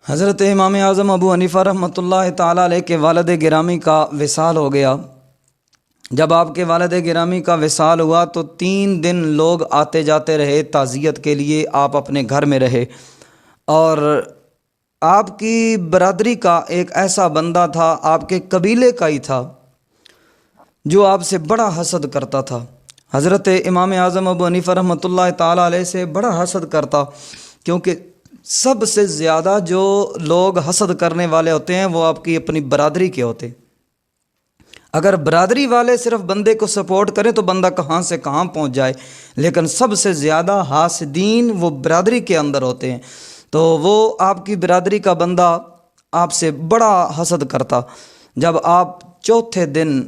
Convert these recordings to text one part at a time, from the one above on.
حضرت امام اعظم ابو حنیفہ رحمۃ اللہ تعالیٰ علیہ کے والد گرامی کا وصال ہو گیا۔ جب آپ کے والد گرامی کا وصال ہوا تو 3 دن لوگ آتے جاتے رہے تعزیت کے لیے، آپ اپنے گھر میں رہے، اور آپ کی برادری کا ایک ایسا بندہ تھا، آپ کے قبیلے کا ہی تھا، جو آپ سے بڑا حسد کرتا تھا۔ حضرت امام اعظم ابو حنیفہ رحمۃ اللہ تعالیٰ علیہ سے بڑا حسد کرتا، کیونکہ سب سے زیادہ جو لوگ حسد کرنے والے ہوتے ہیں وہ آپ کی اپنی برادری کے ہوتے ہیں۔ اگر برادری والے صرف بندے کو سپورٹ کریں تو بندہ کہاں سے کہاں پہنچ جائے، لیکن سب سے زیادہ حاسدین وہ برادری کے اندر ہوتے ہیں۔ تو وہ آپ کی برادری کا بندہ آپ سے بڑا حسد کرتا۔ جب آپ چوتھے دن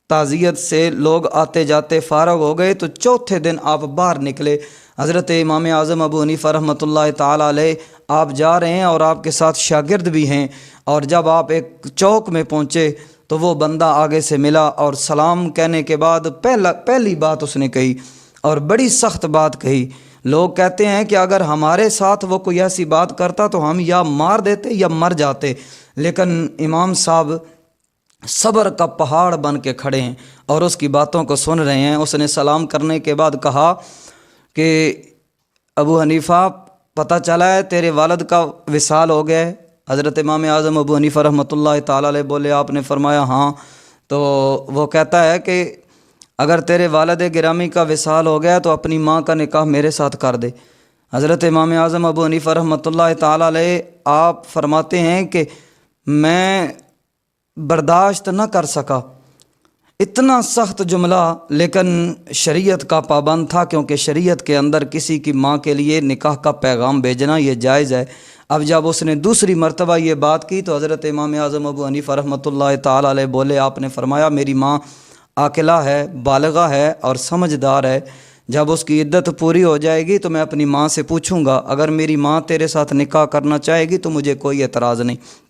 تعزیت سے لوگ آتے جاتے فارغ ہو گئے تو چوتھے دن آپ باہر نکلے۔ حضرت امام اعظم ابو حنیفہ رحمۃ اللہ تعالیٰ علیہ آپ جا رہے ہیں اور آپ کے ساتھ شاگرد بھی ہیں، اور جب آپ ایک چوک میں پہنچے تو وہ بندہ آگے سے ملا، اور سلام کہنے کے بعد پہلی بات اس نے کہی اور بڑی سخت بات کہی۔ لوگ کہتے ہیں کہ اگر ہمارے ساتھ وہ کوئی ایسی بات کرتا تو ہم یا مار دیتے یا مر جاتے، لیکن امام صاحب صبر کا پہاڑ بن کے کھڑے ہیں اور اس کی باتوں کو سن رہے ہیں۔ اس نے سلام کرنے کے بعد کہا کہ ابو حنیفہ، پتہ چلا ہے تیرے والد کا وصال ہو گیا ہے؟ حضرت امام اعظم ابو حنیفہ رحمۃ اللہ تعالیٰ علیہ بولے، آپ نے فرمایا ہاں۔ تو وہ کہتا ہے کہ اگر تیرے والد گرامی کا وصال ہو گیا تو اپنی ماں کا نکاح میرے ساتھ کر دے۔ حضرت امام اعظم ابو حنیفہ رحمۃ اللہ تعالیٰ علیہ آپ فرماتے ہیں کہ میں برداشت نہ کر سکا، اتنا سخت جملہ، لیکن شریعت کا پابند تھا، کیونکہ شریعت کے اندر کسی کی ماں کے لیے نکاح کا پیغام بھیجنا یہ جائز ہے۔ اب جب اس نے دوسری مرتبہ یہ بات کی تو حضرت امام اعظم ابو حنیفہ رحمۃ اللہ تعالیٰ علیہ بولے، آپ نے فرمایا میری ماں عاقلہ ہے، بالغہ ہے اور سمجھدار ہے، جب اس کی عدت پوری ہو جائے گی تو میں اپنی ماں سے پوچھوں گا، اگر میری ماں تیرے ساتھ نکاح کرنا چاہے گی تو مجھے کوئی اعتراض نہیں۔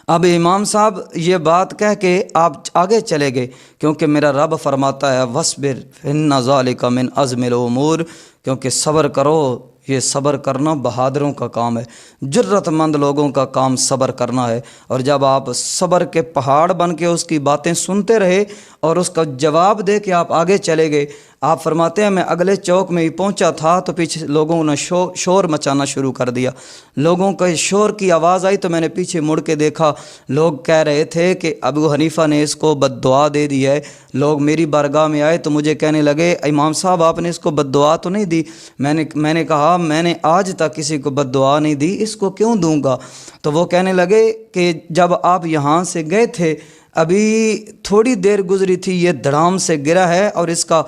اب امام صاحب یہ بات کہہ کے آپ آگے چلے گئے، کیونکہ میرا رب فرماتا ہے وَاصْبِرْ فَإِنَّ ذَلِكَ مِنْ عَزْمِ الْأُمُورِ، کیونکہ صبر کرو، یہ صبر کرنا بہادروں کا کام ہے، جرت مند لوگوں کا کام صبر کرنا ہے۔ اور جب آپ صبر کے پہاڑ بن کے اس کی باتیں سنتے رہے اور اس کا جواب دے کے آپ آگے چلے گئے، آپ فرماتے ہیں میں اگلے چوک میں ہی پہنچا تھا تو پیچھے لوگوں نے شور مچانا شروع کر دیا۔ لوگوں کے شور کی آواز آئی تو میں نے پیچھے مڑ کے دیکھا، لوگ کہہ رہے تھے کہ ابو حنیفہ نے اس کو بد دعا دے دی ہے۔ لوگ میری بارگاہ میں آئے تو مجھے کہنے لگے امام صاحب آپ نے اس کو بد دعا تو نہیں دی؟ میں نے کہا میں نے آج تک کسی کو بد دعا نہیں دی، اس کو کیوں دوں گا؟ تو وہ کہنے لگے کہ جب آپ یہاں سے گئے تھے ابھی تھوڑی دیر گزری تھی، یہ دھڑام سے گرا ہے اور اس کا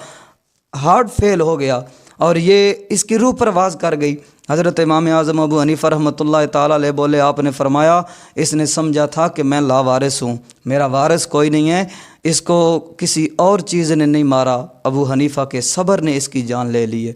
ہارٹ فیل ہو گیا اور یہ اس کی روح پرواز کر گئی۔ حضرت امام اعظم ابو حنیفہ رحمۃ اللہ تعالیٰ علیہ بولے، آپ نے فرمایا اس نے سمجھا تھا کہ میں لاوارث ہوں، میرا وارث کوئی نہیں ہے، اس کو کسی اور چیز نے نہیں مارا، ابو حنیفہ کے صبر نے اس کی جان لے لی ہے۔